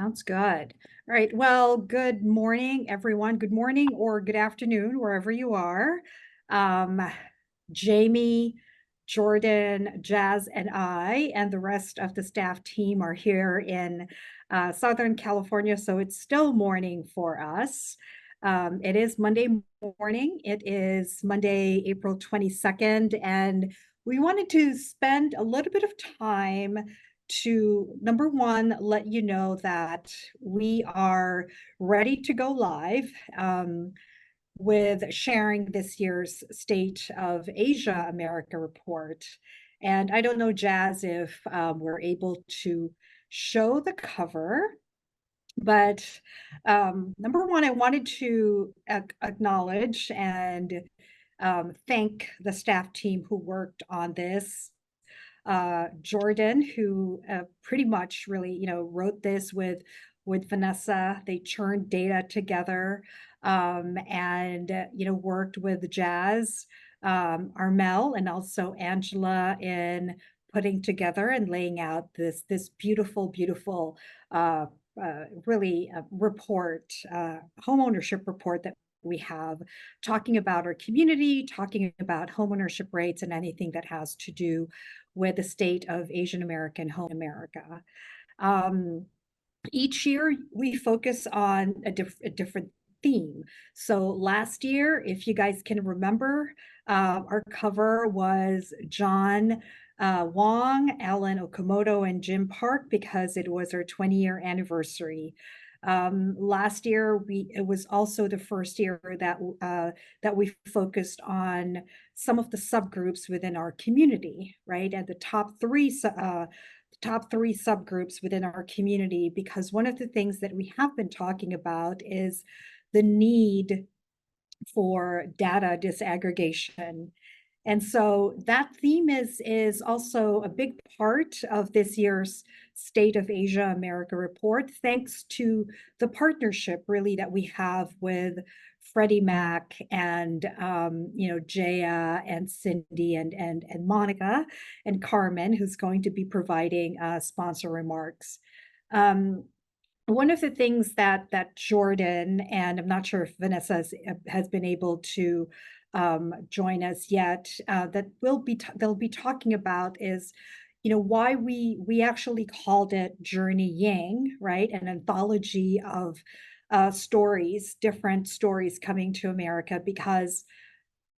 Sounds good. All right. Well, good morning, everyone. Good morning or good afternoon, wherever you are. Um, Jamie, Jordan, Jazz, and I, and the rest of the staff team are here in Southern California, so it's still morning for us. It is Monday morning. It is Monday, April 22nd, and we wanted to spend a little bit of time to number one, let you know that we are ready to go live with sharing this year's State of Asia America report. And I don't know, Jazz, if we're able to show the cover, but number one, I wanted to acknowledge and thank the staff team who worked on this. Jordan, who pretty much really, wrote this with Vanessa. They churned data together, and worked with Jazz, Armel, and also Angela in putting together and laying out this beautiful, beautiful, really report, homeownership report that we have, talking about our community, talking about homeownership rates, and anything that has to do with the state of Asian American home in America. Um, each year we focus on a different theme. So last year, if you guys can remember, our cover was John Wong, Alan Okamoto, and Jim Park because it was our 20-year anniversary. Last year, it was also the first year that we focused on some of the subgroups within our community, right? And the top three subgroups within our community, because one of the things that we have been talking about is the need for data disaggregation. And so that theme is also a big part of this year's State of Asia America report, thanks to the partnership really that we have with Freddie Mac and Jaya and Cindy and Monica and Carmen, who's going to be providing sponsor remarks. Um, One of the things that Jordan, and I'm not sure if Vanessa has been able to join us yet, that they'll be talking about is, why we actually called it Journey Yang, right? An anthology of stories, different stories coming to America, because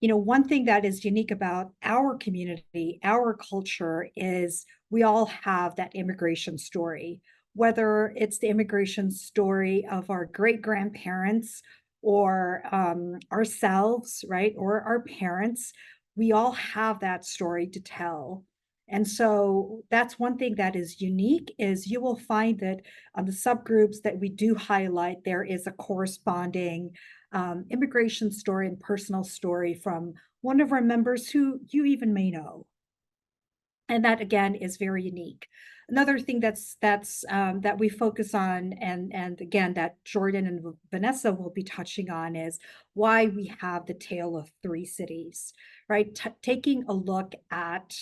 one thing that is unique about our community, our culture, is we all have that immigration story, whether it's the immigration story of our great grandparents or ourselves, right, or our parents. We all have that story to tell. And so that's one thing that is unique, is you will find that on the subgroups that we do highlight, there is a corresponding immigration story and personal story from one of our members who you even may know. And that again is very unique. Another thing that we focus on, and again that Jordan and Vanessa will be touching on, is why we have the tale of three cities, right? Taking a look at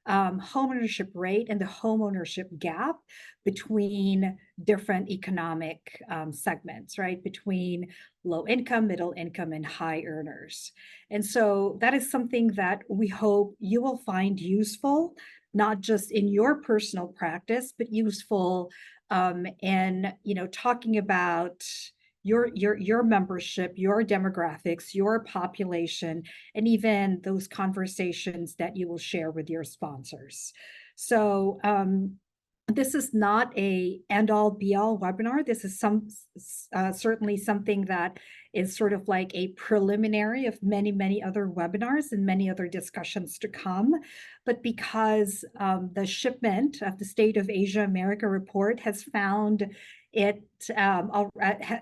homeownership rate and the homeownership gap between different economic segments, right? Between low income, middle income, and high earners. And so that is something that we hope you will find useful, not just in your personal practice, but useful in talking about your membership, your demographics, your population, and even those conversations that you will share with your sponsors. So this is not a end-all be-all webinar. This is certainly something that is sort of like a preliminary of many, many other webinars and many other discussions to come. But because the shipment of the State of Asia America report has found it,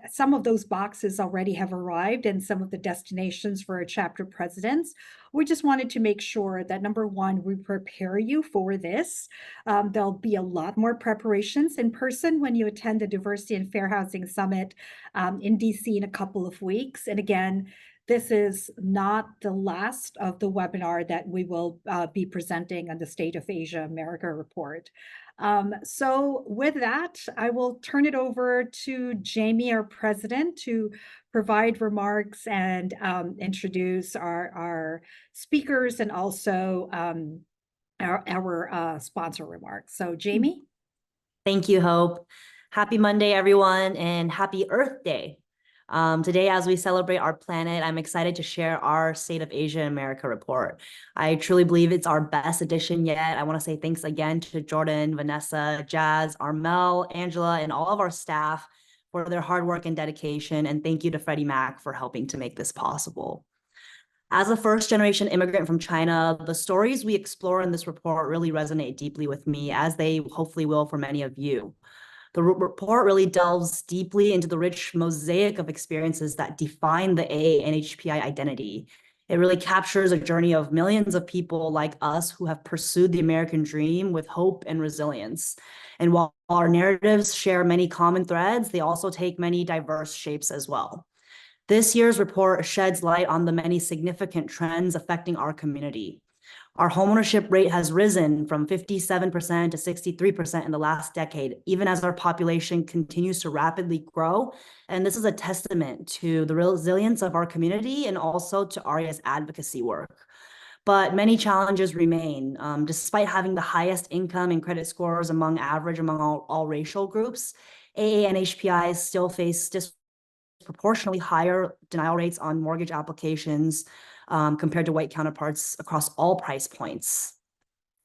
some of those boxes already have arrived, and some of the destinations for our chapter presidents. We just wanted to make sure that, number one, we prepare you for this. There'll be a lot more preparations in person when you attend the Diversity and Fair Housing Summit in DC in a couple of weeks. And again, this is not the last of the webinar that we will be presenting on the State of Asia America report. So with that, I will turn it over to Jamie, our president, to provide remarks and introduce our speakers and also our sponsor remarks. So Jamie? Thank you, Hope. Happy Monday, everyone, and happy Earth Day. Today, as we celebrate our planet, I'm excited to share our State of Asia and America report. I truly believe it's our best edition yet. I want to say thanks again to Jordan, Vanessa, Jazz, Armel, Angela, and all of our staff for their hard work and dedication. And thank you to Freddie Mac for helping to make this possible. As a first-generation immigrant from China, the stories we explore in this report really resonate deeply with me, as they hopefully will for many of you. The report really delves deeply into the rich mosaic of experiences that define the AA and HPI identity. It really captures a journey of millions of people like us who have pursued the American dream with hope and resilience. And while our narratives share many common threads, they also take many diverse shapes as well. This year's report sheds light on the many significant trends affecting our community. Our homeownership rate has risen from 57% to 63% in the last decade, even as our population continues to rapidly grow. And this is a testament to the resilience of our community and also to ARIA's advocacy work. But many challenges remain. Despite having the highest income and credit scores among all racial groups, AA and HPI still face disproportionately higher denial rates on mortgage applications compared to white counterparts across all price points.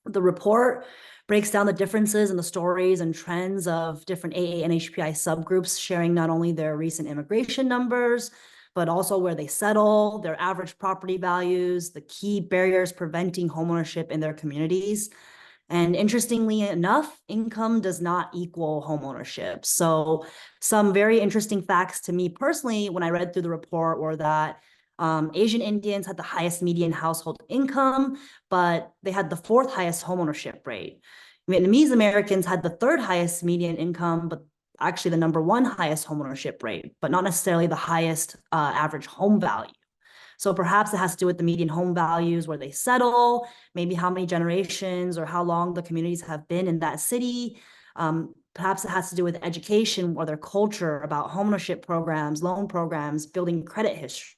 The report breaks down the differences in the stories and trends of different AA and HPI subgroups, sharing not only their recent immigration numbers, but also where they settle, their average property values, the key barriers preventing homeownership in their communities. And interestingly enough, income does not equal homeownership. So some very interesting facts to me personally when I read through the report were that Asian Indians had the highest median household income, but they had the fourth highest homeownership rate. Vietnamese Americans had the third highest median income, but actually the number one highest homeownership rate, but not necessarily the highest average home value. So perhaps it has to do with the median home values, where they settle, maybe how many generations or how long the communities have been in that city. Perhaps it has to do with education or their culture about homeownership programs, loan programs, building credit histories.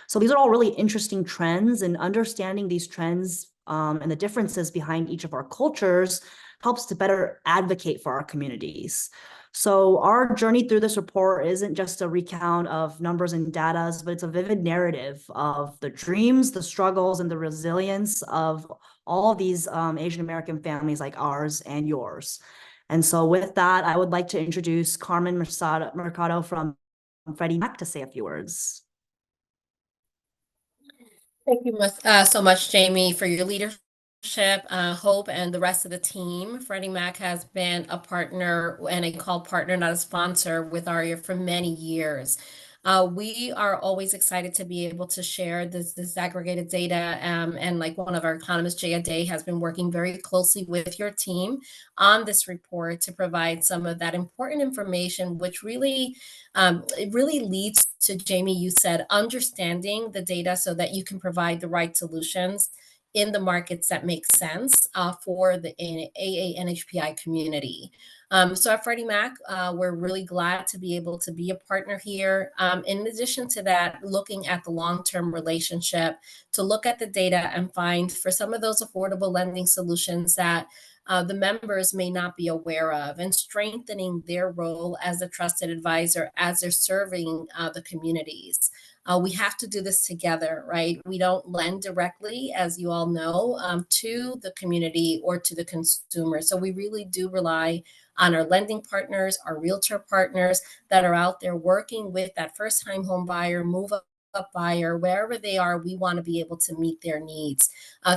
So these are all really interesting trends, and understanding these trends and the differences behind each of our cultures helps to better advocate for our communities. So our journey through this report isn't just a recount of numbers and data, but it's a vivid narrative of the dreams, the struggles, and the resilience of all of these Asian American families like ours and yours. And so with that, I would like to introduce Carmen Mercado from Freddie Mac to say a few words. Thank you so much, Jamie, for your leadership, Hope, and the rest of the team. Freddie Mac has been a partner and a called partner, not a sponsor, with ARIA for many years. We are always excited to be able to share this disaggregated data. And like one of our economists, Jay Day, has been working very closely with your team on this report to provide some of that important information, which really, it really leads to, Jamie, you said, understanding the data so that you can provide the right solutions in the markets that make sense for the AA and HPI community. So at Freddie Mac, we're really glad to be able to be a partner here. In addition to that, looking at the long-term relationship to look at the data and find for some of those affordable lending solutions that the members may not be aware of, and strengthening their role as a trusted advisor as they're serving the communities. We have to do this together, right? We don't lend directly, as you all know, to the community or to the consumer. So we really do rely on our lending partners, our realtor partners that are out there working with that first-time home buyer, move-up buyer, wherever they are. We want to be able to meet their needs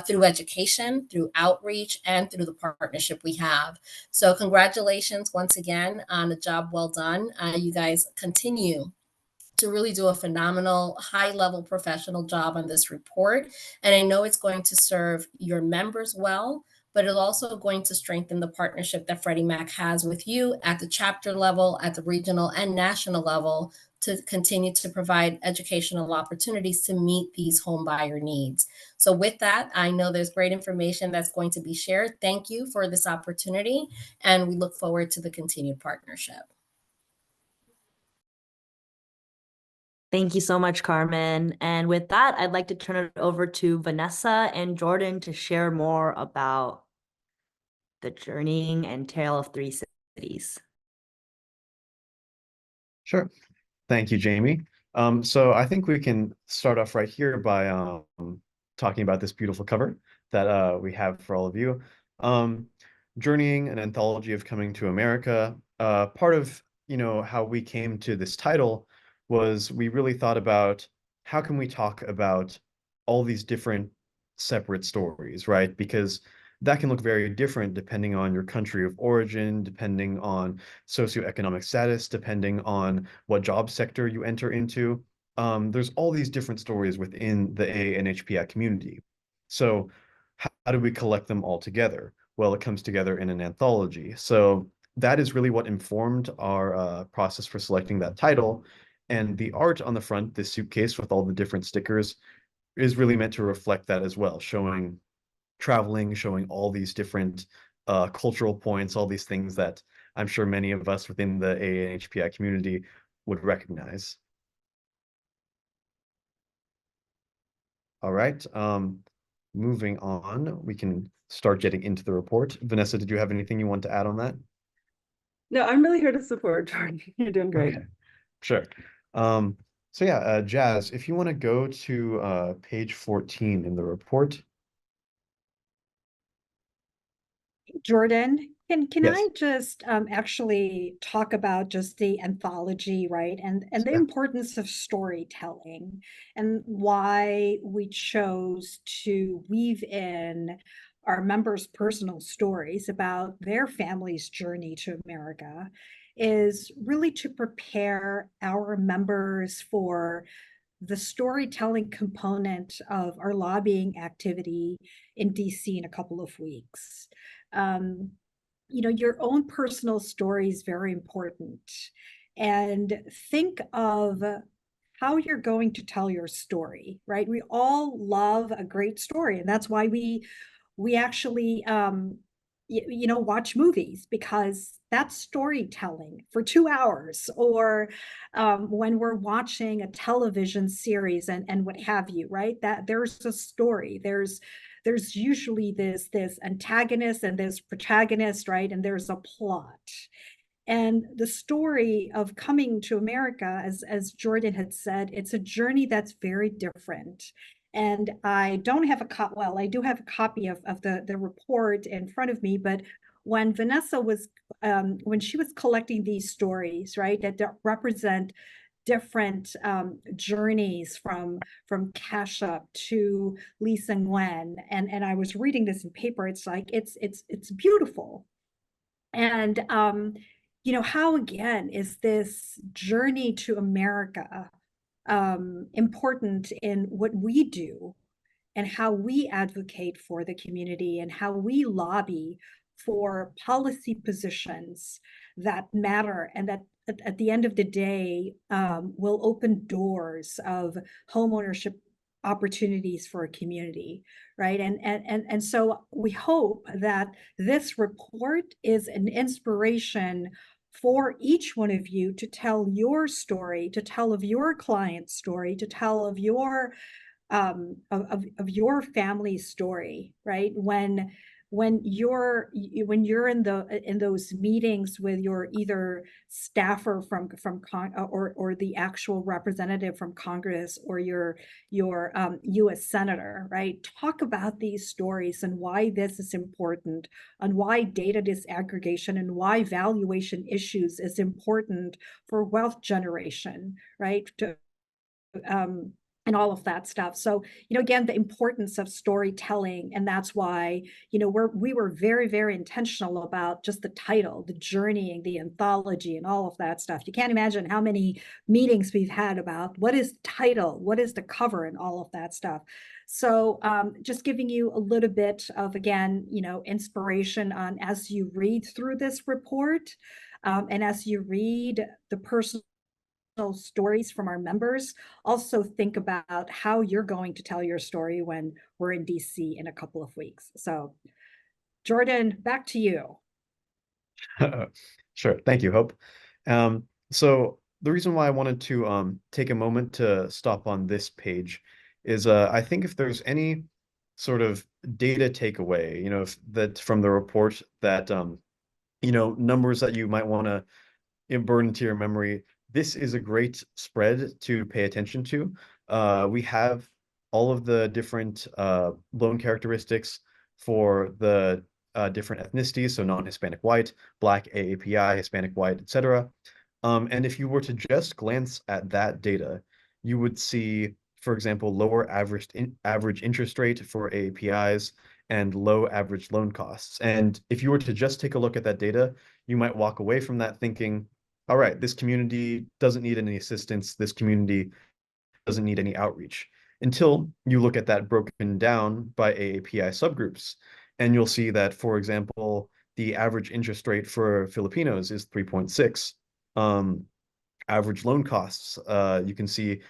through education, through outreach, and through the partnership we have. So congratulations once again on a job well done. You guys continue to really do a phenomenal, high-level professional job on this report. And I know it's going to serve your members well, but it's also going to strengthen the partnership that Freddie Mac has with you at the chapter level, at the regional and national level, to continue to provide educational opportunities to meet these home buyer needs. So with that, I know there's great information that's going to be shared. Thank you for this opportunity, and we look forward to the continued partnership. Thank you so much, Carmen. And with that, I'd like to turn it over to Vanessa and Jordan to share more about the journeying and tale of three cities. Sure. Thank you, Jamie. So I think we can start off right here by talking about this beautiful cover that we have for all of you. Journeying, an anthology of coming to America. Part of, how we came to this title was we really thought about how can we talk about all these different separate stories, right? Because that can look very different depending on your country of origin, depending on socioeconomic status, depending on what job sector you enter into. There's all these different stories within the AA and HPI community. So how do we collect them all together? Well, it comes together in an anthology. So that is really what informed our process for selecting that title. And the art on the front, this suitcase with all the different stickers, is really meant to reflect that as well, showing traveling, showing all these different cultural points, all these things that I'm sure many of us within the AA and HPI community would recognize. All right, moving on, we can start getting into the report. Vanessa, did you have anything you want to add on that? No, I'm really here to support Jordan. You're doing great. Okay, sure. So yeah, Jazz, if you want to go to page 14 in the report. Jordan, can Yes. I just actually talk about just the anthology, right? And the Yeah. importance of storytelling and why we chose to weave in our members' personal stories about their family's journey to America is really to prepare our members for the storytelling component of our lobbying activity in DC in a couple of weeks. Um, your own personal story is very important. And think of how you're going to tell your story, right? We all love a great story, and that's why we actually watch movies, because that's storytelling for 2 hours, or when we're watching a television series and what have you, right? That there's a story, there's usually this antagonist and this protagonist, right? And there's a plot. And the story of coming to America, as Jordan had said, it's a journey that's very different. And I don't have I do have a copy of the report in front of me, but when Vanessa was, when she was collecting these stories, right, that represent different journeys from Kasha to Lisa Nguyen, and I was reading this in paper, it's like, it's beautiful. And how again is this journey to America important in what we do and how we advocate for the community and how we lobby for policy positions that matter and that at the end of the day will open doors of homeownership opportunities for a community, right? And so we hope that this report is an inspiration for each one of you to tell your story, to tell of your client's story, to tell of your your family's story, right? When you're in those meetings with your either staffer from or the actual representative from Congress or your U.S. senator, right? Talk about these stories and why this is important, and why data disaggregation and why valuation issues is important for wealth generation, right? And all of that stuff. So, again, the importance of storytelling. And that's why, we were very, very intentional about just the title, the journeying, the anthology, and all of that stuff. You can't imagine how many meetings we've had about what is the title, what is the cover, and all of that stuff. So just giving you a little bit of, again, inspiration on as you read through this report, and as you read the personal stories from our members, also think about how you're going to tell your story when we're in DC in a couple of weeks. So Jordan, back to you. Sure. Thank you, Hope. So the reason why I wanted to take a moment to stop on this page is I think if there's any sort of data takeaway, if that from the report that numbers that you might want to burn into your memory, this is a great spread to pay attention to. We have all of the different loan characteristics for the different ethnicities, so non-Hispanic white, Black, AAPI, Hispanic white, etc. And if you were to just glance at that data, you would see, for example, lower average interest rate for AAPIs and low average loan costs. And if you were to just take a look at that data, you might walk away from that thinking, all right, this community doesn't need any assistance. This community doesn't need any outreach, until you look at that broken down by AAPI subgroups. And you'll see that, for example, the average interest rate for Filipinos is 3.6. Average loan costs, you can see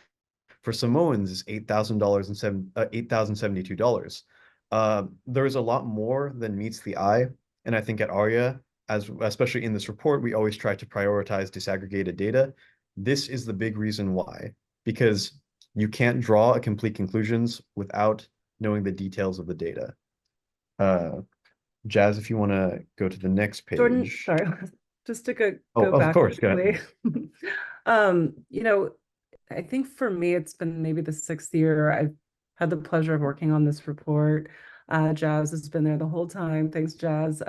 for Samoans is $8,000 and $8,072. There's a lot more than meets the eye. And I think at ARIA, especially in this report, we always try to prioritize disaggregated data. This is the big reason why, because you can't draw complete conclusions without knowing the details of the data. Jazz, if you want to go to the next page. Jordan, sorry, just to go of back course, go quickly. ahead. I think for me, it's been maybe the 6th year I've had the pleasure of working on this report. Jazz has been there the whole time. Thanks, Jazz.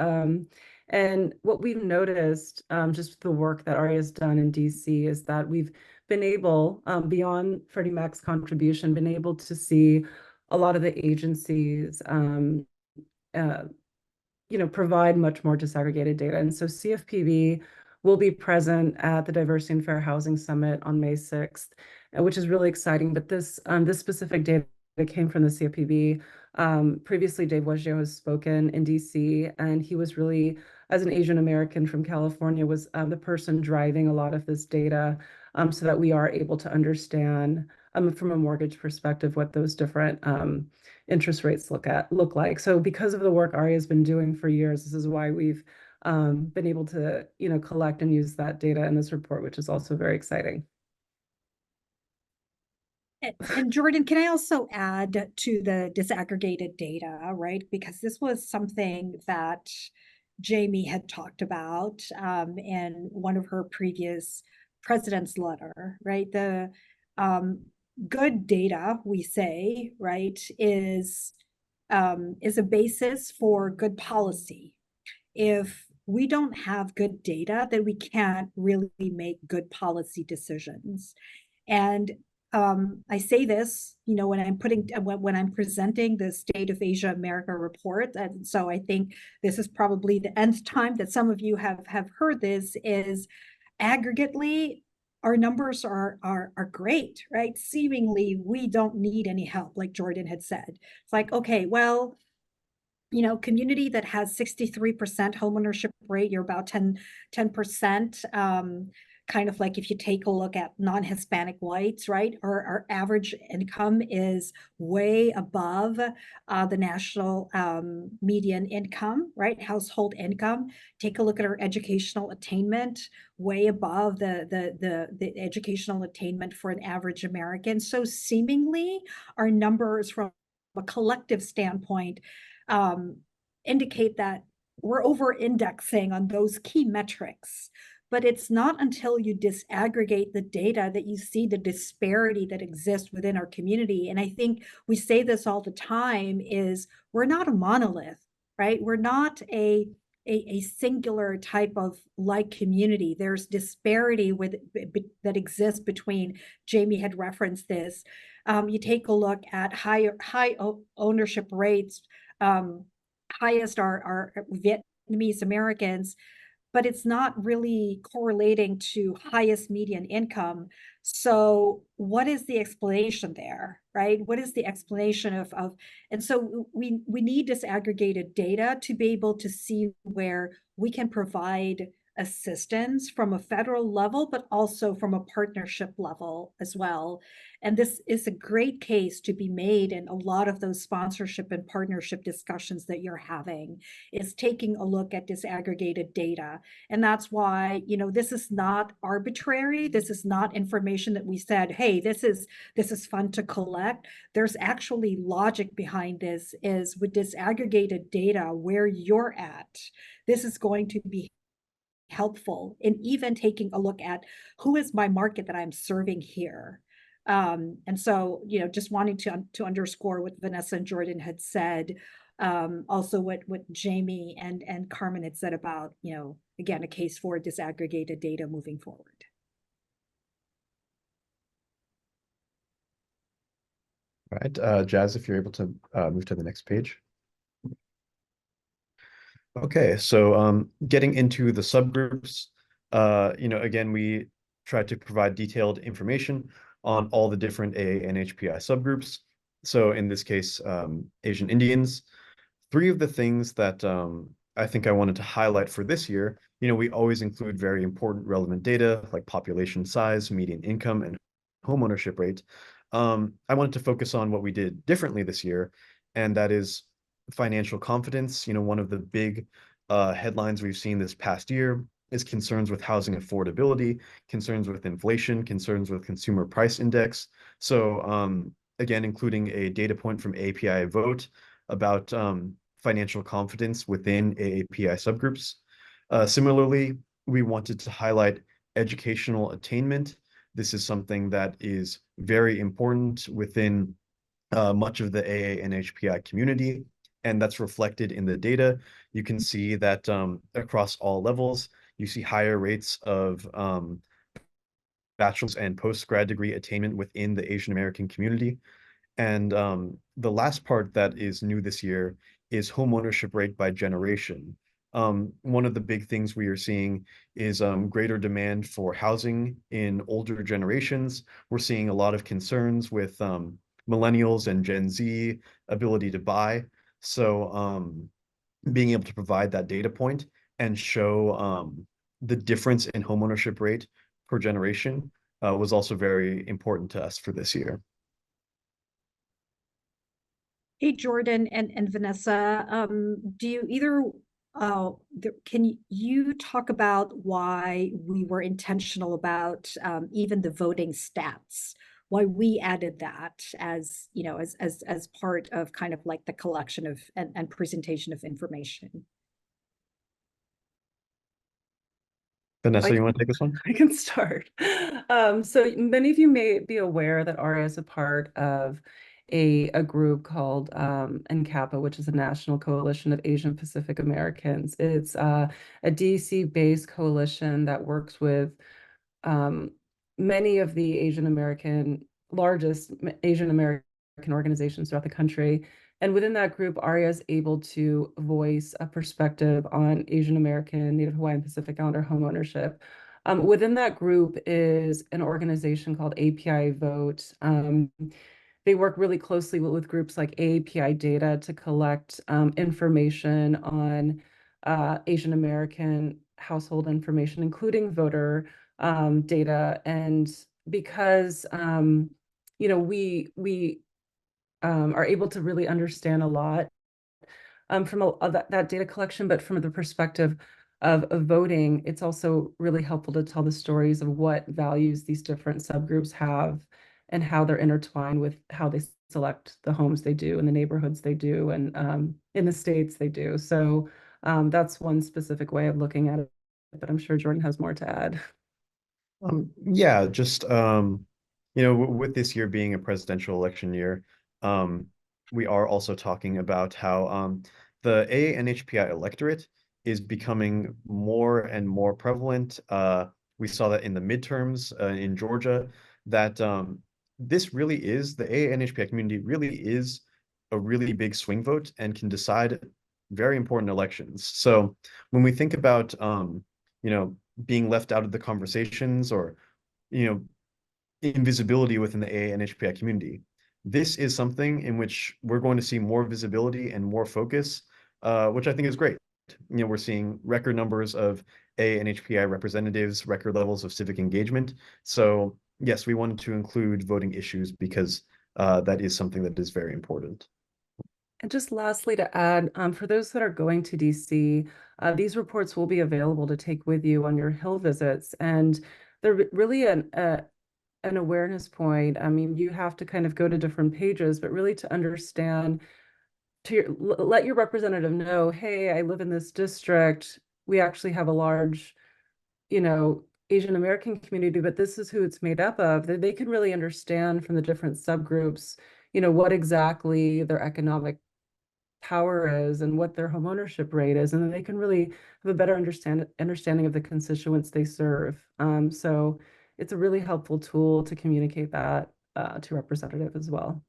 And what we've noticed, just the work that ARIA has done in DC, is that we've been able, beyond Freddie Mac's contribution, been able to see a lot of the agencies provide much more disaggregated data. And so CFPB will be present at the Diversity and Fair Housing Summit on May 6th, which is really exciting. But this specific data came from the CFPB. Previously, Dave Waggio has spoken in DC, and he was really, as an Asian American from California, was the person driving a lot of this data, so that we are able to understand from a mortgage perspective what those different interest rates look like. So because of the work ARIA has been doing for years, this is why we've been able to collect and use that data in this report, which is also very exciting. And Jordan, can I also add to the disaggregated data, right? Because this was something that Jamie had talked about in one of her previous president's letter, right? The good data, we say, right, is a basis for good policy. If we don't have good data, then we can't really make good policy decisions. And I say this, when I'm presenting the State of Asia America report, and so I think this is probably the nth time that some of you have heard this, is aggregately our numbers are great, right? Seemingly we don't need any help, like Jordan had said. It's like, okay, well, community that has 63% homeownership rate, you're about 10%. Kind of like if you take a look at non-Hispanic whites, right? Our average income is way above the national median income, right? Household income. Take a look at our educational attainment, way above the educational attainment for an average American. So seemingly our numbers from a collective standpoint indicate that we're over-indexing on those key metrics. But it's not until you disaggregate the data that you see the disparity that exists within our community. And I think we say this all the time, is we're not a monolith, right? We're not a singular type of like community. There's disparity that exists between, Jamie had referenced this. You take a look at high ownership rates, highest are Vietnamese Americans, but it's not really correlating to highest median income. So what is the explanation there, right? What is the explanation of and so we need disaggregated data to be able to see where we can provide assistance from a federal level, but also from a partnership level as well. And this is a great case to be made in a lot of those sponsorship and partnership discussions that you're having, is taking a look at disaggregated data. And that's why, this is not arbitrary. This is not information that we said, hey, this is fun to collect. There's actually logic behind this. Is with disaggregated data where you're at, this is going to be helpful in even taking a look at who is my market that I'm serving here. And so, just wanting to underscore what Vanessa and Jordan had said, also what Jamie and Carmen had said about, again, a case for disaggregated data moving forward. All right, Jazz, if you're able to move to the next page. Okay, so getting into the subgroups, again, we tried to provide detailed information on all the different AA and HPI subgroups. So in this case, Asian Indians. Three of the things that I think I wanted to highlight for this year, we always include very important relevant data like population size, median income, and homeownership rate. I wanted to focus on what we did differently this year, and that is financial confidence. One of the big headlines we've seen this past year is concerns with housing affordability, concerns with inflation, concerns with consumer price index. So again, including a data point from API Vote about financial confidence within AAPI subgroups. Similarly, we wanted to highlight educational attainment. This is something that is very important within much of the AA and HPI community, and that's reflected in the data. You can see that across all levels, you see higher rates of bachelor's and post-grad degree attainment within the Asian American community. And the last part that is new this year is home ownership rate by generation. One of the big things we are seeing is greater demand for housing in older generations. We're seeing a lot of concerns with millennials and Gen Z ability to buy. So being able to provide that data point and show the difference in homeownership rate per generation was also very important to us for this year. Hey, Jordan and Vanessa, do you either, can you talk about why we were intentional about even the voting stats? Why we added that as, as part of kind of like the collection of and presentation of information? Vanessa, you want to take this one? I can start. So many of you may be aware that ARIA is a part of a group called NCAPA, which is a National Coalition of Asian Pacific Americans. It's a DC-based coalition that works with many of the largest Asian American organizations throughout the country. And within that group, ARIA is able to voice a perspective on Asian American, Native Hawaiian, Pacific Islander homeownership. Within that group is an organization called API Vote. They work really closely with groups like API Data to collect information on Asian American household information, including voter data. And because we are able to really understand a lot from that data collection, but from the perspective of voting, it's also really helpful to tell the stories of what values these different subgroups have and how they're intertwined with how they select the homes they do and the neighborhoods they do and in the states they do. So that's one specific way of looking at it, but I'm sure Jordan has more to add. Yeah, just with this year being a presidential election year, we are also talking about how the AA and HPI electorate is becoming more and more prevalent. We saw that in the midterms in Georgia, that this really is, the AA and HPI community really is a really big swing vote and can decide very important elections. So when we think about, being left out of the conversations or, invisibility within the AA and HPI community, this is something in which we're going to see more visibility and more focus, which I think is great. We're seeing record numbers of ANHPI representatives' record levels of civic engagement. So yes, we wanted to include voting issues because that is something that is very important. And just lastly to add, for those that are going to DC, these reports will be available to take with you on your Hill visits. And they're really an awareness point. I mean, you have to kind of go to different pages, but really to understand, let your representative know, hey, I live in this district. We actually have a large, Asian American community, but this is who it's made up of. They can really understand from the different subgroups, what exactly their economic power is and what their homeownership rate is, and then they can really have a better understanding of the constituents they serve. So it's a really helpful tool to communicate that to representative as well.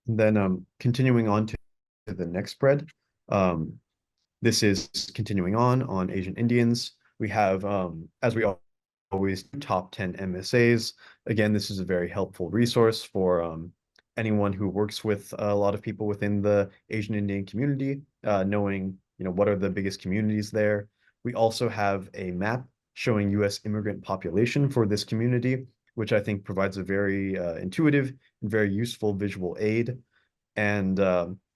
And then continuing on to the next spread, this is continuing on Asian Indians. We have, as we always do, top 10 MSAs. Again, this is a very helpful resource for anyone who works with a lot of people within the Asian Indian community, knowing, what are the biggest communities there. We also have a map showing U.S. immigrant population for this community, which I think provides a very intuitive and very useful visual aid. And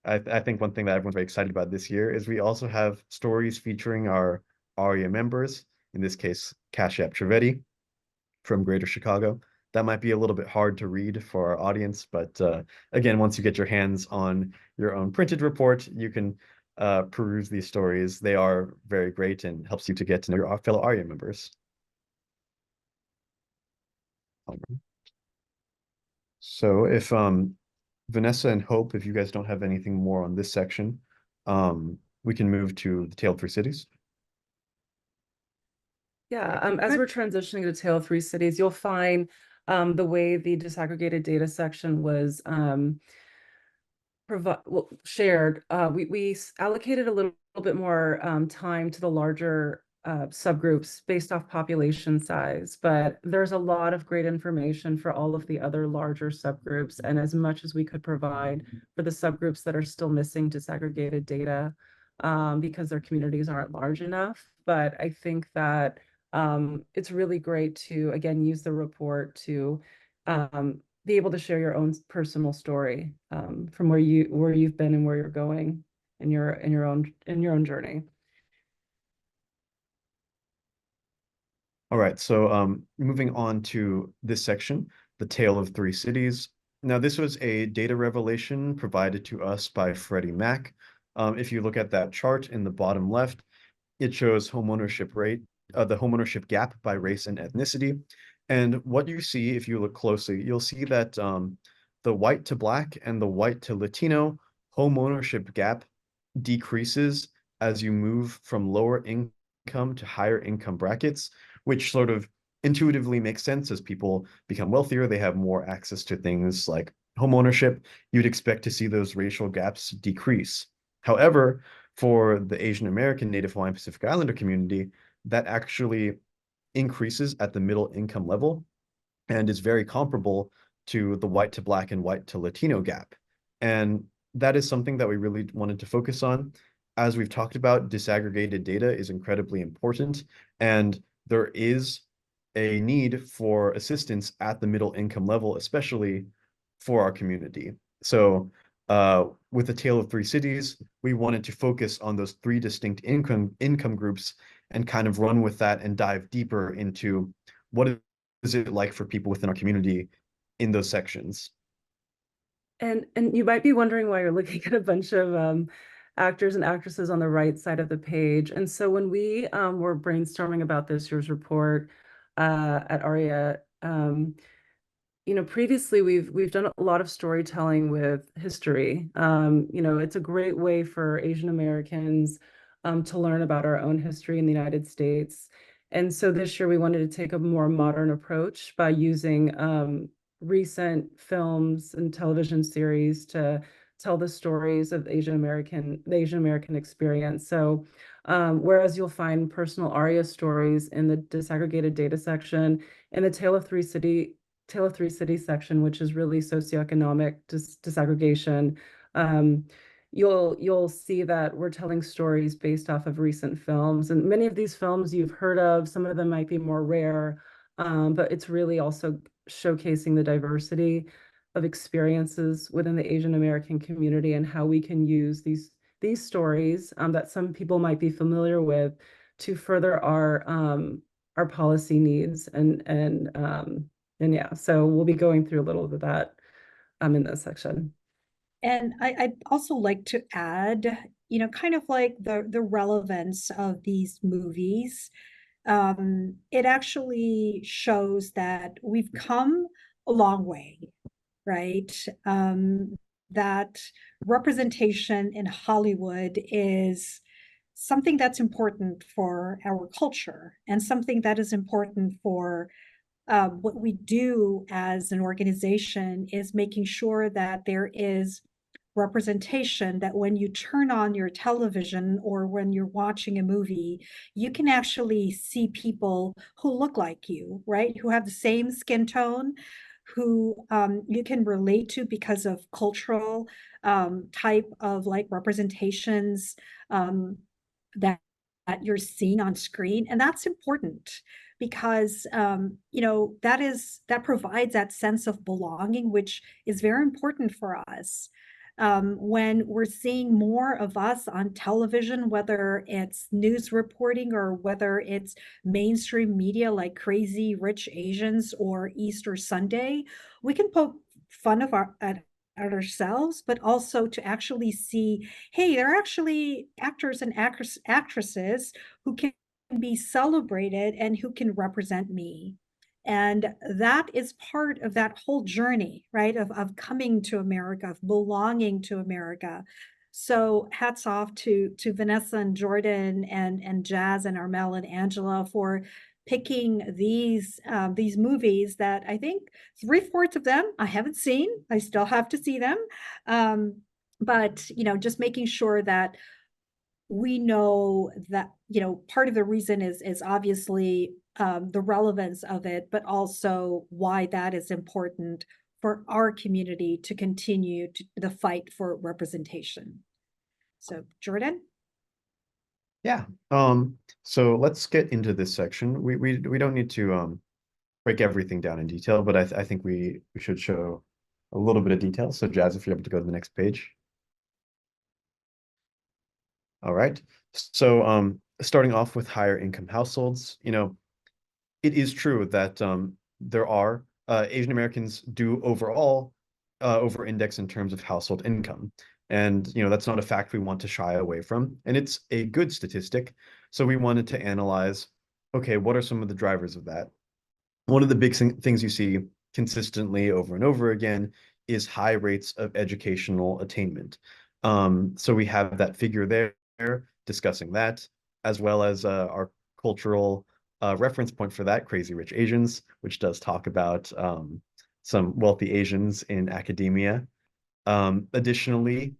I think one thing that everyone's very excited about this year is we also have stories featuring our ARIA members, in this case, Kashyap Trivedi from Greater Chicago. That might be a little bit hard to read for our audience, but again, once you get your hands on your own printed report, you can peruse these stories. They are very great and helps you to get to know your fellow ARIA members. So if Vanessa and Hope, if you guys don't have anything more on this section, we can move to the Tale of Three Cities. Yeah, as we're transitioning to Tale of Three Cities, you'll find the way the disaggregated data section was shared. We allocated a little bit more time to the larger subgroups based off population size, but there's a lot of great information for all of the other larger subgroups, and as much as we could provide for the subgroups that are still missing disaggregated data because their communities aren't large enough. But I think that it's really great to, again, use the report to be able to share your own personal story from where you've been and where you're going in your own journey. All right, so moving on to this section, the Tale of Three Cities. Now, this was a data revelation provided to us by Freddie Mac. If you look at that chart in the bottom left, it shows homeownership rate, the homeownership gap by race and ethnicity. And what you see, if you look closely, you'll see that the white to black and the white to Latino homeownership gap decreases as you move from lower income to higher income brackets, which sort of intuitively makes sense as people become wealthier, they have more access to things like home ownership. You'd expect to see those racial gaps decrease. However, for the Asian American, Native Hawaiian, Pacific Islander community, that actually increases at the middle income level and is very comparable to the white to black and white to Latino gap. And that is something that we really wanted to focus on. As we've talked about, disaggregated data is incredibly important, and there is a need for assistance at the middle income level, especially for our community. So with the Tale of Three Cities, we wanted to focus on those three distinct income groups and kind of run with that and dive deeper into what is it like for people within our community in those sections. And you might be wondering why you're looking at a bunch of actors and actresses on the right side of the page. And so when we were brainstorming about this year's report at ARIA, previously we've done a lot of storytelling with history. It's a great way for Asian Americans to learn about our own history in the United States. And so this year we wanted to take a more modern approach by using recent films and television series to tell the stories of the Asian American experience. So whereas you'll find personal ARIA stories in the disaggregated data section, in the Tale of Three Cities section, which is really socioeconomic disaggregation, you'll see that we're telling stories based off of recent films. And many of these films you've heard of, some of them might be more rare, but it's really also showcasing the diversity of experiences within the Asian American community and how we can use these stories that some people might be familiar with to further our policy needs and yeah, so we'll be going through a little bit of that in this section. And I'd also like to add, kind of like the relevance of these movies. It actually shows that we've come a long way, right? That representation in Hollywood is something that's important for our culture and something that is important for what we do as an organization is making sure that there is representation, that when you turn on your television or when you're watching a movie, you can actually see people who look like you, right? Who have the same skin tone, who you can relate to because of cultural type of like representations that you're seeing on screen. And that's important because that provides that sense of belonging, which is very important for us. When we're seeing more of us on television, whether it's news reporting or whether it's mainstream media like Crazy Rich Asians or Easter Sunday, we can poke fun at ourselves, but also to actually see, hey, there are actually actors and actresses who can be celebrated and who can represent me. And that is part of that whole journey, right? Of coming to America, of belonging to America. So hats off to Vanessa and Jordan and Jazz and Armel and Angela for picking these movies that I think 3/4 of them I haven't seen. I still have to see them. But just making sure that we know that part of the reason is obviously the relevance of it, but also why that is important for our community to continue the fight for representation. So Jordan? Yeah. So let's get into this section. We don't need to break everything down in detail, but I think we should show a little bit of detail. So Jazz, if you're able to go to the next page. All right. So starting off with higher income households, it is true that there are Asian Americans do overall over index in terms of household income. And that's not a fact we want to shy away from. And it's a good statistic. So we wanted to analyze, okay, what are some of the drivers of that? One of the big things you see consistently over and over again is high rates of educational attainment. So we have that figure there discussing that, as well as our cultural reference point for that, Crazy Rich Asians, which does talk about some wealthy Asians in academia. Additionally,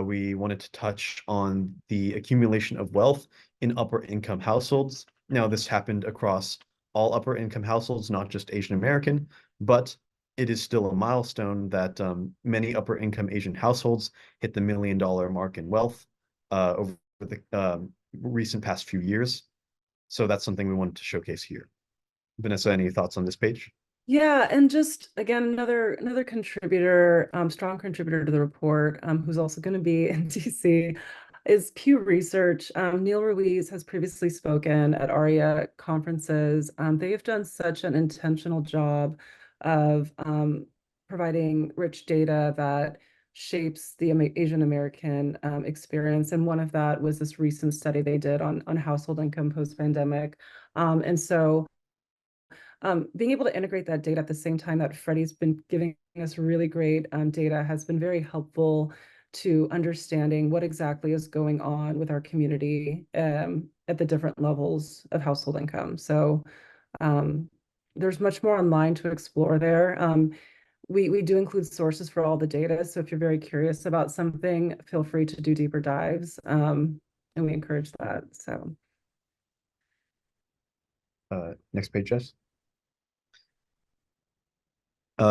we wanted to touch on the accumulation of wealth in upper income households. Now, this happened across all upper income households, not just Asian American, but it is still a milestone that many upper income Asian households hit the $1 million mark in wealth over the recent past few years. So that's something we wanted to showcase here. Vanessa, any thoughts on this page? Yeah, and just again, another contributor, strong contributor to the report, who's also going to be in DC, is Pew Research. Neil Ruiz has previously spoken at ARIA conferences. They have done such an intentional job of providing rich data that shapes the Asian American experience. And one of that was this recent study they did on household income post-pandemic. And so being able to integrate that data at the same time that Freddie's been giving us really great data has been very helpful to understanding what exactly is going on with our community at the different levels of household income. So there's much more online to explore there. We do include sources for all the data. So if you're very curious about something, feel free to do deeper dives. And we encourage that. So next page, Jess.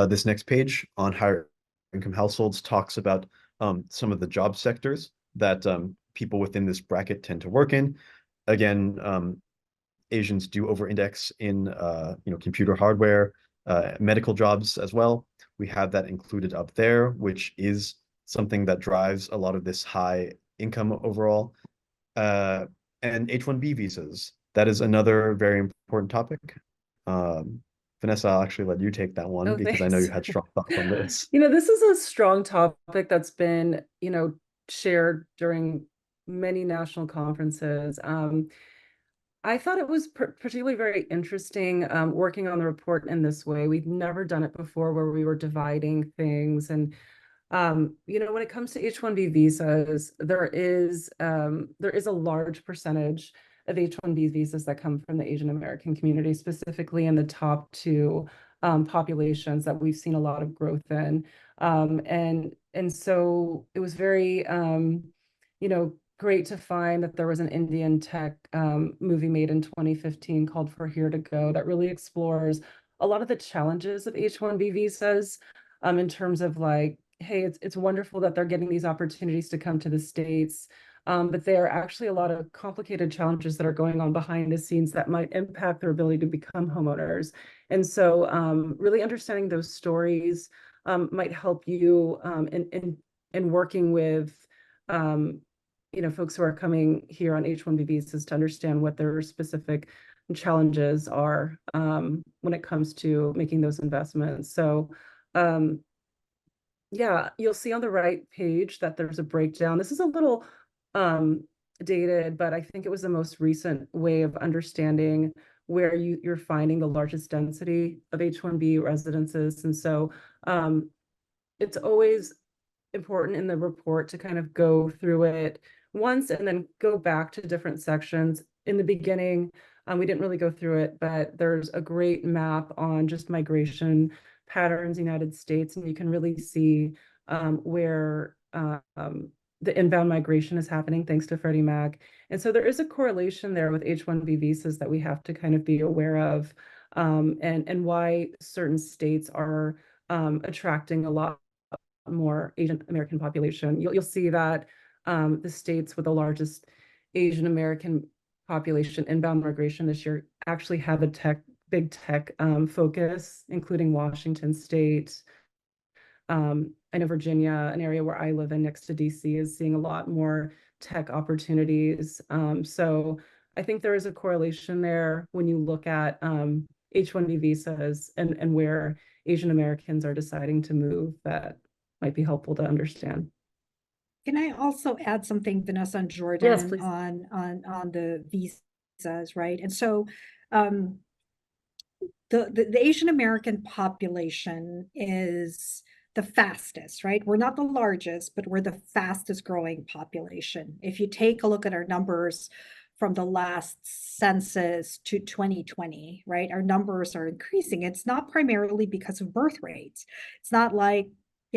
This next page on higher income households talks about some of the job sectors that people within this bracket tend to work in. Again, Asians do over-index in computer hardware, medical jobs as well. We have that included up there, which is something that drives a lot of this high income overall. And H-1B visas. That is another very important topic. Vanessa, I'll actually let you take that one Oh, because I know you thanks. had strong thoughts on this. This is a strong topic that's been, shared during many national conferences. I thought it was particularly very interesting working on the report in this way. We've never done it before where we were dividing things. And, when it comes to H-1B visas, there is a large percentage of H-1B visas that come from the Asian American community, specifically in the top two populations that we've seen a lot of growth in. And so it was very, great to find that there was an Indian tech movie made in 2015 called For Here to Go that really explores a lot of the challenges of H-1B visas in terms of like, hey, it's wonderful that they're getting these opportunities to come to the States, but there are actually a lot of complicated challenges that are going on behind the scenes that might impact their ability to become homeowners. And so really understanding those stories might help you in working with folks who are coming here on H-1B visas to understand what their specific challenges are when it comes to making those investments. So yeah, you'll see on the right page that there's a breakdown. This is a little dated, but I think it was the most recent way of understanding where you're finding the largest density of H-1B residences. And so it's always important in the report to kind of go through it once and then go back to different sections. In the beginning, we didn't really go through it, but there's a great map on just migration patterns in the United States, and you can really see where the inbound migration is happening thanks to Freddie Mac. And so there is a correlation there with H-1B visas that we have to kind of be aware of, and why certain states are attracting a lot more Asian American population. You'll see that the states with the largest Asian American population inbound migration this year actually have a big tech focus, including Washington State. I know Virginia, an area where I live in next to DC, is seeing a lot more tech opportunities. So I think there is a correlation there when you look at H-1B visas and where Asian Americans are deciding to move. That might be helpful to understand. Can I also add something, Vanessa and Yes, Jordan, please. on the visas, right? And so the Asian American population is the fastest, right? We're not the largest, but we're the fastest growing population. If you take a look at our numbers from the last census to 2020, right? Our numbers are increasing. It's not primarily because of birth rates. It's not like,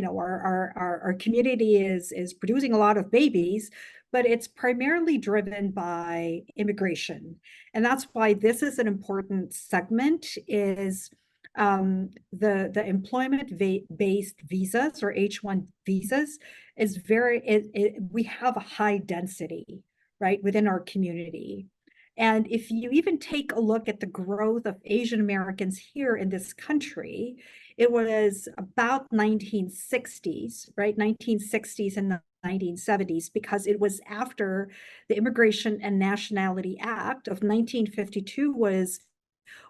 our community is producing a lot of babies, but it's primarily driven by immigration. And that's why this is an important segment, is the employment-based visas, or H-1 visas, is we have a high density, right, within our community. And if you even take a look at the growth of Asian Americans here in this country, it was about 1960s, right? 1960s and 1970s, because it was after the Immigration and Nationality Act of 1952 was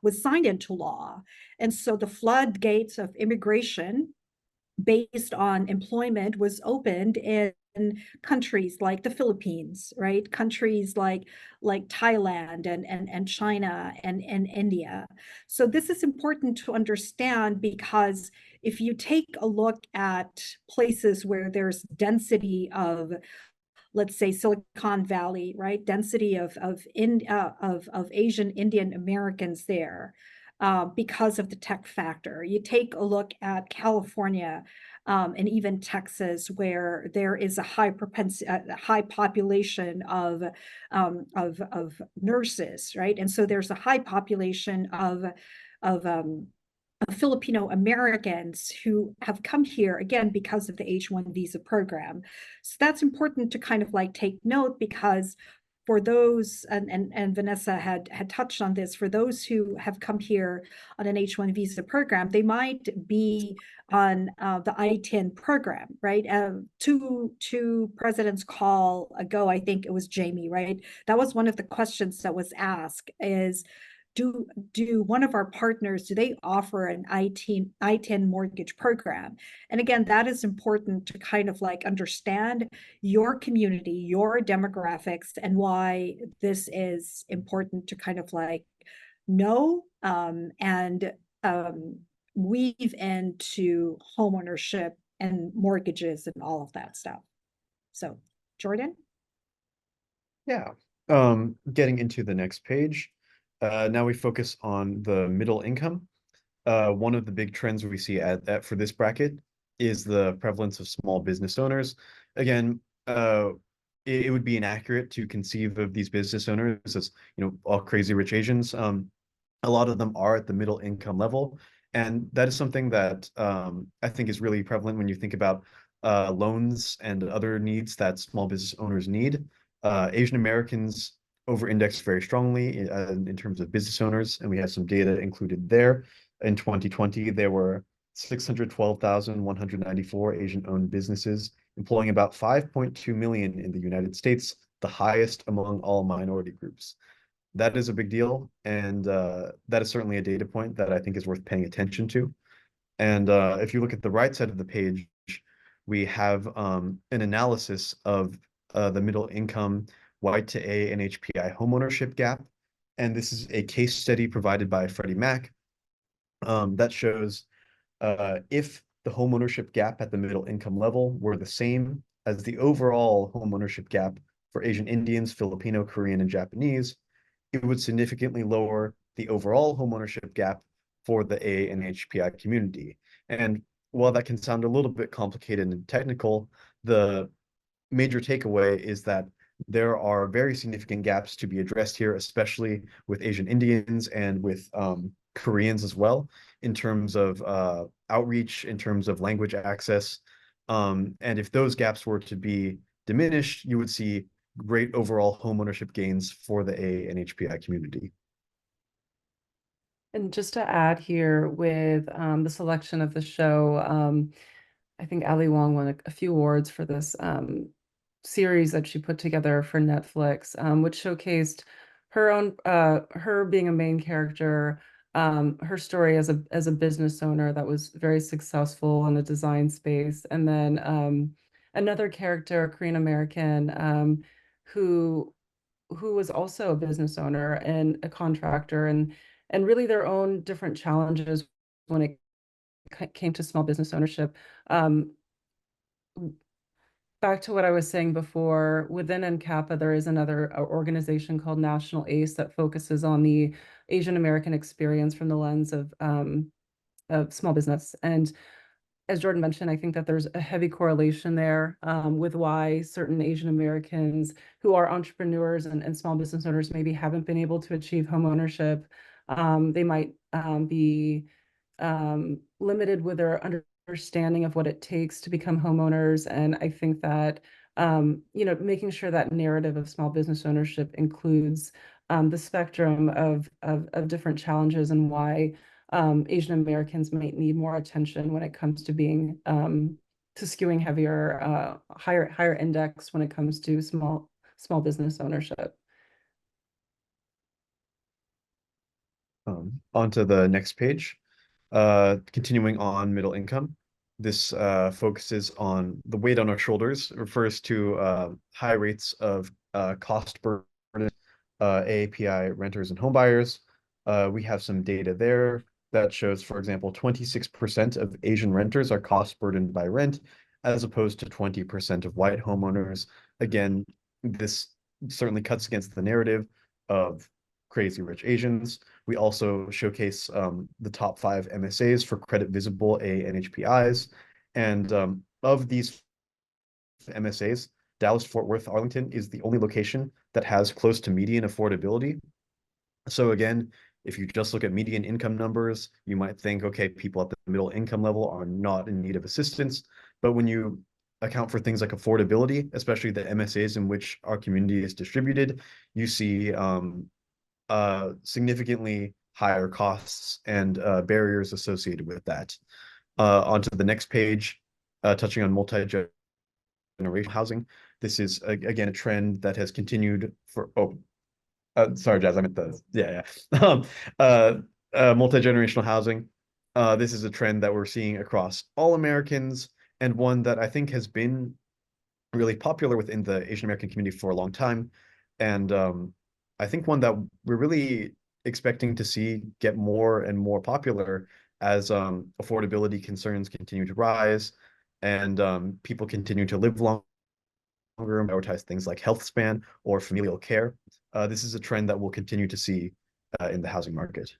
signed into law. And so the floodgates of immigration based on employment was opened in countries like the Philippines, right? Countries like Thailand and China and India. So this is important to understand, because if you take a look at places where there's density of, let's say, Silicon Valley, right? Density of Asian Indian Americans there, because of the tech factor. You take a look at California and even Texas, where there is a high population of nurses, right? And so there's a high population of Filipino Americans who have come here again because of the H-1 visa program. So that's important to kind of like take note, because for those, and Vanessa had touched on this, for those who have come here on an H-1 visa program, they might be on the I-10 program, right? Two presidents call ago, I think it was Jamie, right? That was one of the questions that was asked is, do one of our partners, do they offer an I-10 mortgage program? And again, that is important to kind of like understand your community, your demographics, and why this is important to kind of like know and weave into homeownership and mortgages and all of that stuff. So, Jordan? Yeah. Getting into the next page. Now we focus on the middle income. One of the big trends we see for this bracket is the prevalence of small business owners. Again, it would be inaccurate to conceive of these business owners as, all crazy rich Asians. A lot of them are at the middle income level, and that is something that I think is really prevalent when you think about loans and other needs that small business owners need. Asian Americans over-index very strongly in terms of business owners, and we have some data included there. In 2020, there were 612,194 Asian-owned businesses, employing about 5.2 million in the United States, the highest among all minority groups. That is a big deal, and that is certainly a data point that I think is worth paying attention to. And if you look at the right side of the page, we have an analysis of the middle income white to A NHPI homeownership gap. And this is a case study provided by Freddie Mac that shows if the homeownership gap at the middle income level were the same as the overall homeownership gap for Asian Indians, Filipino, Korean, and Japanese, it would significantly lower the overall homeownership gap for the A and HPI community. And while that can sound a little bit complicated and technical, the major takeaway is that there are very significant gaps to be addressed here, especially with Asian Indians and with Koreans as well, in terms of outreach, in terms of language access. And if those gaps were to be diminished, you would see great overall homeownership gains for the A and HPI community. And just to add here with the selection of the show, I think Ali Wong won a few awards for this series that she put together for Netflix, which showcased her own, her being a main character, her story as a business owner that was very successful in the design space, and then another character, a Korean American, who was also a business owner and a contractor, and really their own different challenges when it came to small business ownership. Back to what I was saying before, within NCAPA, there is another organization called National ACE that focuses on the Asian American experience from the lens of small business. And as Jordan mentioned, I think that there's a heavy correlation there with why certain Asian Americans who are entrepreneurs and small business owners maybe haven't been able to achieve home ownership. They might be limited with their understanding of what it takes to become homeowners. And I think that, making sure that narrative of small business ownership includes the spectrum of different challenges and why Asian Americans might need more attention when it comes to being to skewing heavier, higher index when it comes to small business ownership. Onto the next page. Continuing on middle income. This focuses on the weight on our shoulders, refers to high rates of cost burden AAPI renters and homebuyers. We have some data there that shows, for example, 26% of Asian renters are cost burdened by rent, as opposed to 20% of white homeowners. Again, this certainly cuts against the narrative of crazy rich Asians. We also showcase the top 5 MSAs for credit visible A and HPIs. And of these MSAs, Dallas-Fort Worth, Arlington is the only location that has close to median affordability. So again, If you just look at median income numbers, you might think, okay, people at the middle income level are not in need of assistance. But when you account for things like affordability, especially the MSAs in which our community is distributed, you see significantly higher costs and barriers associated with that. Onto the next page, touching on multi-generational housing. This is, again, a trend that has continued for, sorry, Jazz, I meant yeah. Multi-generational housing. This is a trend that we're seeing across all Americans, and one that I think has been really popular within the Asian American community for a long time. And I think one that we're really expecting to see get more and more popular as affordability concerns continue to rise and people continue to live longer and prioritize things like health span or familial care. This is a trend that we'll continue to see in the housing market.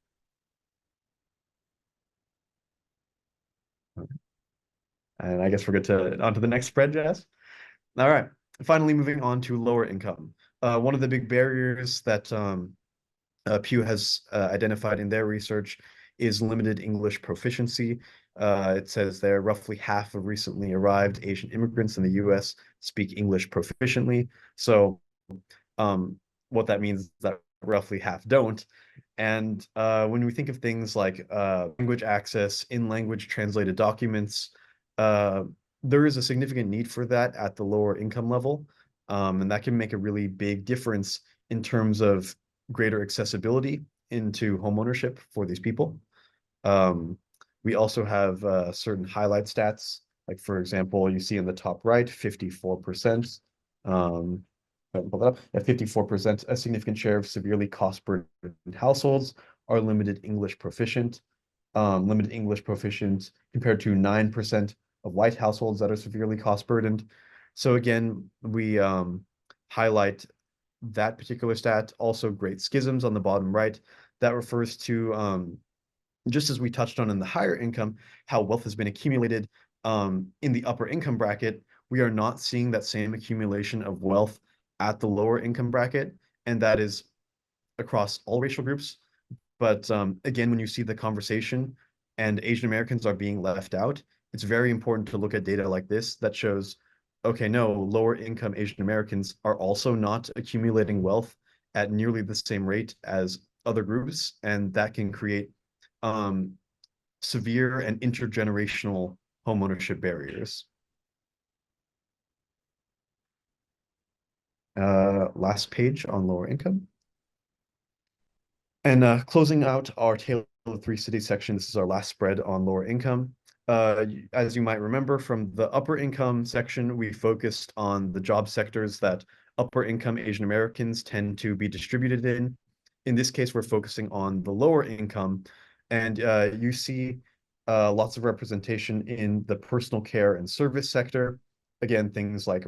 And I guess we're good to on to the next spread, Jess. All right. Finally, moving on to lower income. One of the big barriers that Pew has identified in their research is limited English proficiency. It says there roughly half of recently arrived Asian immigrants in the US speak English proficiently. So what that means is that roughly half don't. And when we think of things like language access, in-language translated documents, there is a significant need for that at the lower income level. And that can make a really big difference in terms of greater accessibility into homeownership for these people. We also have certain highlight stats, like for example, you see in the top right, 54%. Pull that up. At 54%, a significant share of severely cost-burdened households are limited English proficient. Limited English proficient compared to 9% of white households that are severely cost-burdened. So again, we highlight that particular stat. Also, great schisms on the bottom right. That refers to, just as we touched on in the higher income, how wealth has been accumulated in the upper income bracket. We are not seeing that same accumulation of wealth at the lower income bracket, and that is across all racial groups. But again, when you see the conversation and Asian Americans are being left out, it's very important to look at data like this that shows, okay, no, lower income Asian Americans are also not accumulating wealth at nearly the same rate as other groups, and that can create severe and intergenerational homeownership barriers. Last page on lower income. And closing out our Tale of Three Cities section, this is our last spread on lower income. As you might remember from the upper income section, we focused on the job sectors that upper income Asian Americans tend to be distributed in. In this case, we're focusing on the lower income, and you see lots of representation in the personal care and service sector. Again, things like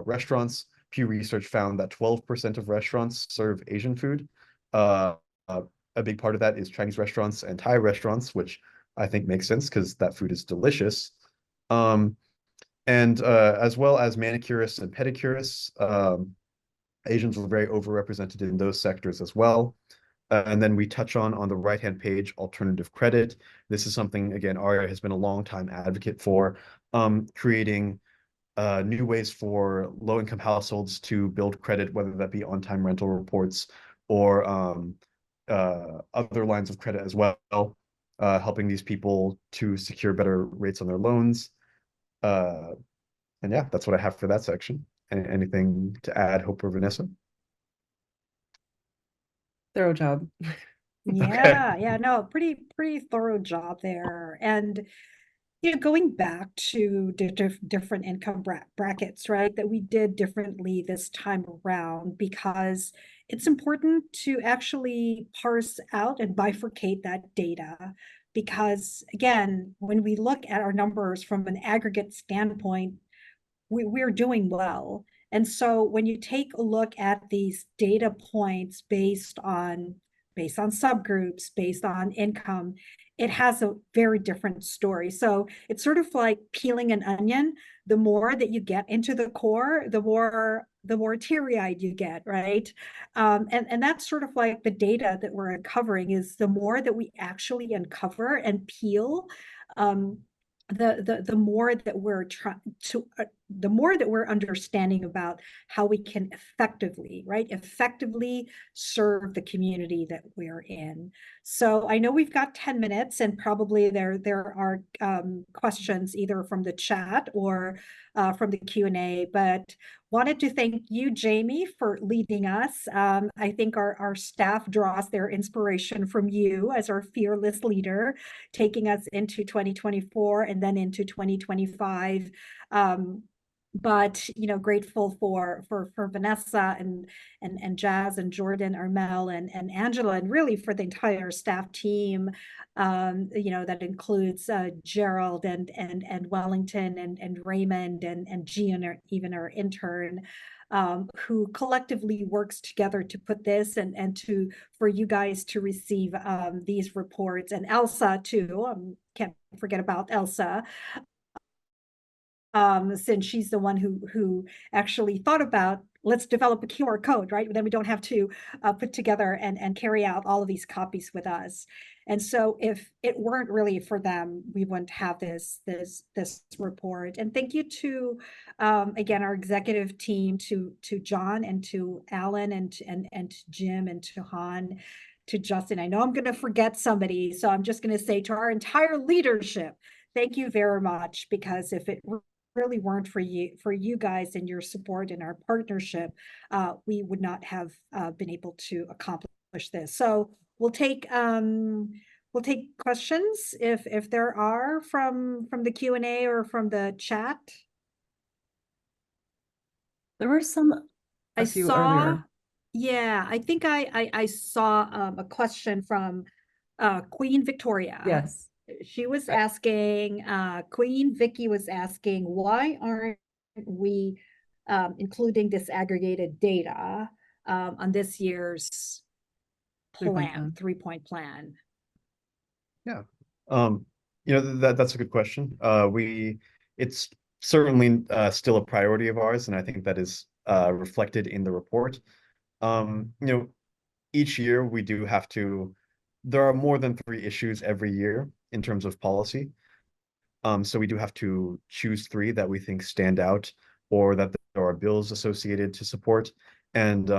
restaurants. Pew Research found that 12% of restaurants serve Asian food. A big part of that is Chinese restaurants and Thai restaurants, which I think makes sense because that food is delicious. And as well as manicurists and pedicurists, Asians were very overrepresented in those sectors as well. And then we touch on the right-hand page, alternative credit. This is something, again, Aria has been a long time advocate for, creating new ways for low-income households to build credit, whether that be on-time rental reports or other lines of credit as well, helping these people to secure better rates on their loans. And yeah, that's what I have for that section. Anything to add, Hope or Vanessa? Thorough job. Yeah, no, pretty thorough job there. And going back to different income brackets, right, that we did differently this time around, because it's important to actually parse out and bifurcate that data. Because again, when we look at our numbers from an aggregate standpoint, we're doing well. And so when you take a look at these data points based on subgroups, based on income, it has a very different story. So it's sort of like peeling an onion. The more that you get into the core, the more the more teary-eyed you get, right? And that's sort of like the data that we're uncovering is the more that we actually uncover and peel, the more that we're trying to, the more that we're understanding about how we can effectively, right, effectively serve the community that we're in. So I know we've got 10 minutes, and probably there are questions either from the chat or from the Q&A, but wanted to thank you, Jamie, for leading us. I think our staff draws their inspiration from you as our fearless leader, taking us into 2024 and then into 2025. But grateful for Vanessa and Jazz and Jordan, Armel and Angela, and really for the entire staff team, that includes Gerald and Wellington and Raymond and Gian, even our intern, who collectively works together to put this and for you guys to receive these reports, and Elsa too. Can't forget about Elsa, since she's the one who actually thought about, let's develop a QR code, right? Then we don't have to put together and carry out all of these copies with us. And so if it weren't really for them, we wouldn't have this report. And thank you to again our executive team, to John and to Alan and to Jim and to Han, to Justin. I know I'm going to forget somebody, so I'm just going to say to our entire leadership, thank you very much, because if it really weren't for you guys and your support and our partnership, we would not have been able to accomplish this. So we'll take questions if there are from the Q&A or from the chat. There were a few earlier. Yeah, I think I saw a question from Queen Victoria. Yes. She was asking, Queen Vicky was asking, why aren't we including disaggregated data on this year's plan, 3-point plan? Yeah, that's a good question. It's certainly still a priority of ours, and I think that is reflected in the report. Each year we do have to. There are more than 3 issues every year in terms of policy. So we do have to choose 3 that we think stand out, or that there are bills associated to support. And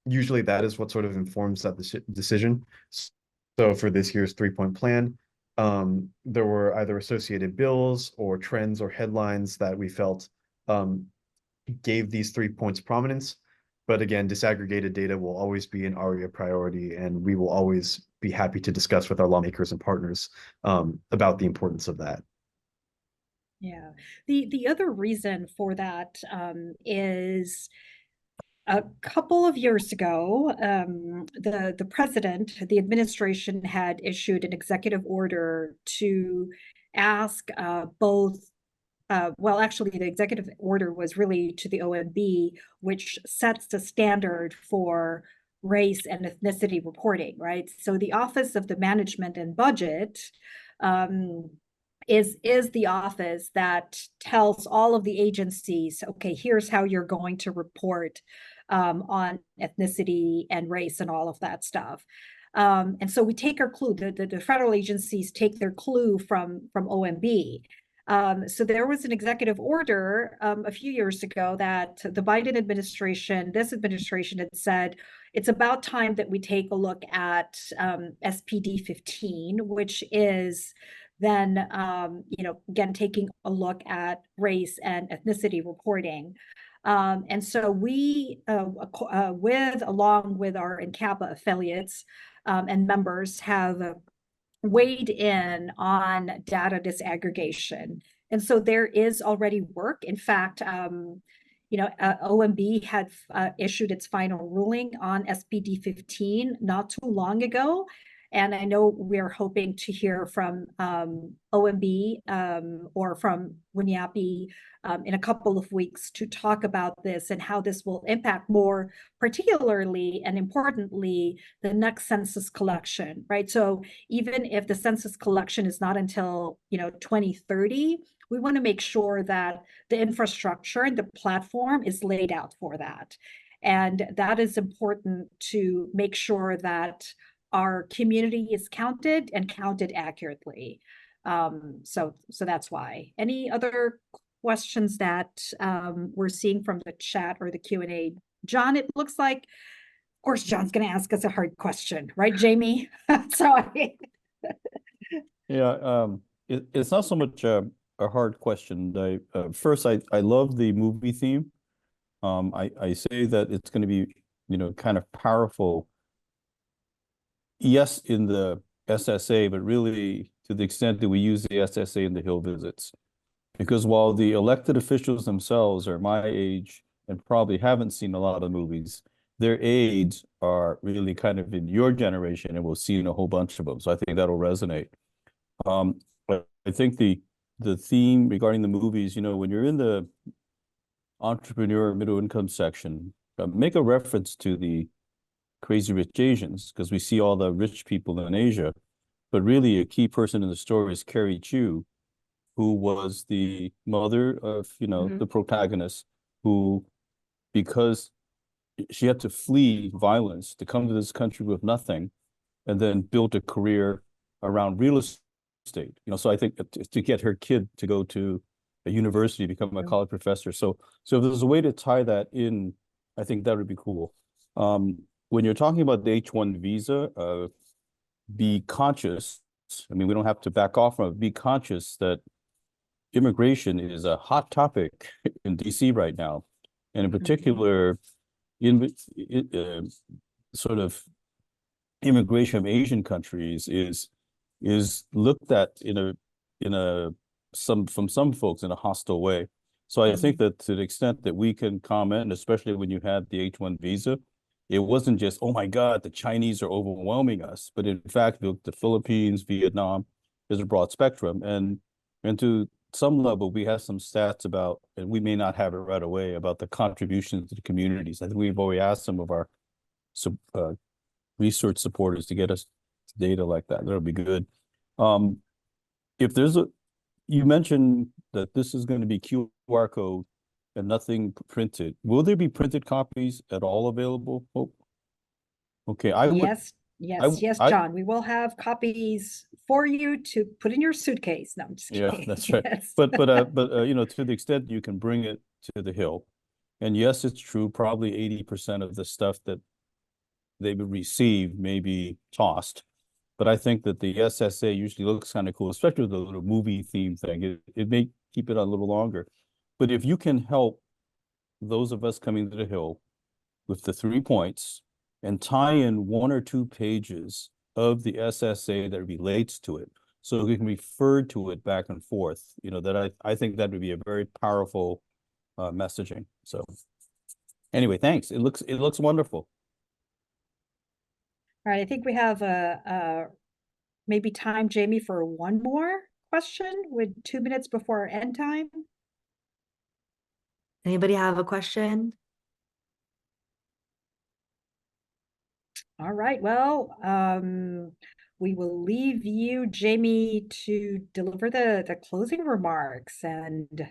usually that is what sort of informs that decision. So for this year's 3-point plan, there were either associated bills or trends or headlines that we felt gave these 3 points prominence. But again, disaggregated data will always be an ARIA priority, and we will always be happy to discuss with our lawmakers and partners about the importance of that. Yeah, the other reason for that is a couple of years ago, the president, the administration had issued an executive order to ask both. Well, actually, the executive order was really to the OMB, which sets the standard for race and ethnicity reporting, right? So the Office of the Management and Budget is the office that tells all of the agencies, okay, here's how you're going to report on ethnicity and race and all of that stuff. And so we take our clue, the federal agencies take their clue from OMB. So there was an executive order a few years ago that the Biden administration, this administration, had said, it's about time that we take a look at SPD 15, which is then, again, taking a look at race and ethnicity reporting. And so we, along with our NCAPA affiliates and members, have weighed in on data disaggregation. And so there is already work. In fact, OMB had issued its final ruling on SPD 15 not too long ago. And I know we're hoping to hear from OMB or from WNYAPI in a couple of weeks to talk about this and how this will impact more particularly and importantly the next census collection, right? So even if the census collection is not until 2030, we want to make sure that the infrastructure and the platform is laid out for that. And that is important to make sure that our community is counted and counted accurately. So that's why. Any other questions that we're seeing from the chat or the Q&A? John, it looks like, of course, John's going to ask us a hard question, right, Jamie? Yeah, it's not so much a hard question. First, I love the movie theme. I say that it's going to be, kind of powerful. Yes, in the SSA, but really to the extent that we use the SSA in the Hill visits. Because while the elected officials themselves are my age and probably haven't seen a lot of movies, their aides are really kind of in your generation and we'll see in a whole bunch of them. So I think that'll resonate. But I think the theme regarding the movies, when you're in the entrepreneur middle income section, make a reference to the Crazy Rich Asians, because we see all the rich people in Asia, but really a key person in the story is Carrie Chu, who was the mother of, the protagonist, who, because she had to flee violence to come to this country with nothing, and then built a career around real estate. So I think to get her kid to go to a university, become a college professor. So if there's a way to tie that in, I think that would be cool. When you're talking about the H-1 visa, be conscious. I mean, we don't have to back off from it. Be conscious that immigration is a hot topic in DC right now. And in particular, sort of immigration from Asian countries is looked at from some folks in a hostile way. So I think that to the extent that we can comment, especially when you had the H-1 visa, it wasn't just, oh my God, the Chinese are overwhelming us, but in fact, the Philippines, Vietnam, is a broad spectrum. And to some level, we have some stats about, and we may not have it right away, about the contributions to the communities. I think we've already asked some of our research supporters to get us data like that. That'll be good. If there's you mentioned that this is going to be QR code and nothing printed. Will there be printed copies at all available? Oh, okay. Yes, John. We will have copies for you to put in your suitcase. No, I'm just kidding. Yeah, that's right. Yes. But to the extent you can bring it to the Hill, and yes, it's true. Probably 80% of the stuff that they would receive may be tossed. But I think that the SSA usually looks kind of cool, especially with the little movie theme thing. It may keep it a little longer. But if you can help those of us coming to the Hill with the 3 points and tie in 1 or 2 pages of the SSA that relates to it, so we can refer to it back and forth, that I think that would be a very powerful messaging. So anyway, thanks. It looks wonderful. All right, I think we have maybe time, Jamie, for one more question with 2 minutes before our end time. Anybody have a question? All right, well, we will leave you, Jamie, to deliver the closing remarks. And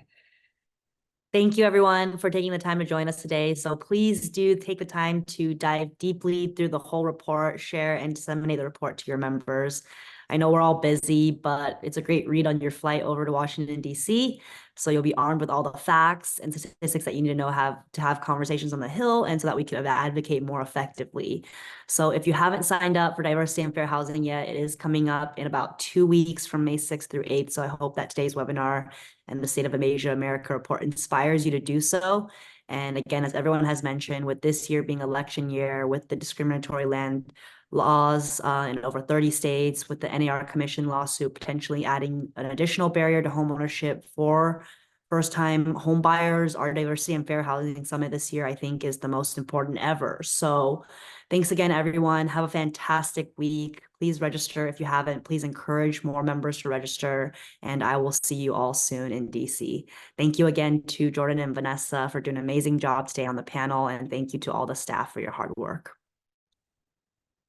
Thank you, everyone, for taking the time to join us today. So please do take the time to dive deeply through the whole report, share and disseminate the report to your members. I know we're all busy, but it's a great read on your flight over to Washington, D.C. So you'll be armed with all the facts and statistics that you need to know to have conversations on the Hill, and so that we can advocate more effectively. So if you haven't signed up for Diversity and Fair Housing yet, it is coming up in about 2 weeks from May 6th through 8th. So I hope that today's webinar and the State of Asia America report inspires you to do so. And again, as everyone has mentioned, with this year being election year, with the discriminatory land laws in over 30 states, with the NAR Commission lawsuit potentially adding an additional barrier to homeownership for first-time home buyers, our Diversity and Fair Housing Summit this year, I think, is the most important ever. So Thanks again, everyone. Have a fantastic week. Please register if you haven't. Please encourage more members to register, and I will see you all soon in DC. Thank you again to Jordan and Vanessa for doing an amazing job today on the panel, and thank you to all the staff for your hard work.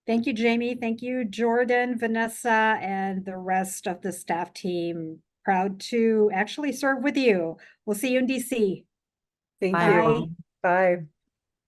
Thank you, Jamie. Thank you, Jordan, Vanessa, and the rest of the staff team. Proud to actually serve with you. We'll see you in DC. Thank Bye, you. everyone. Bye.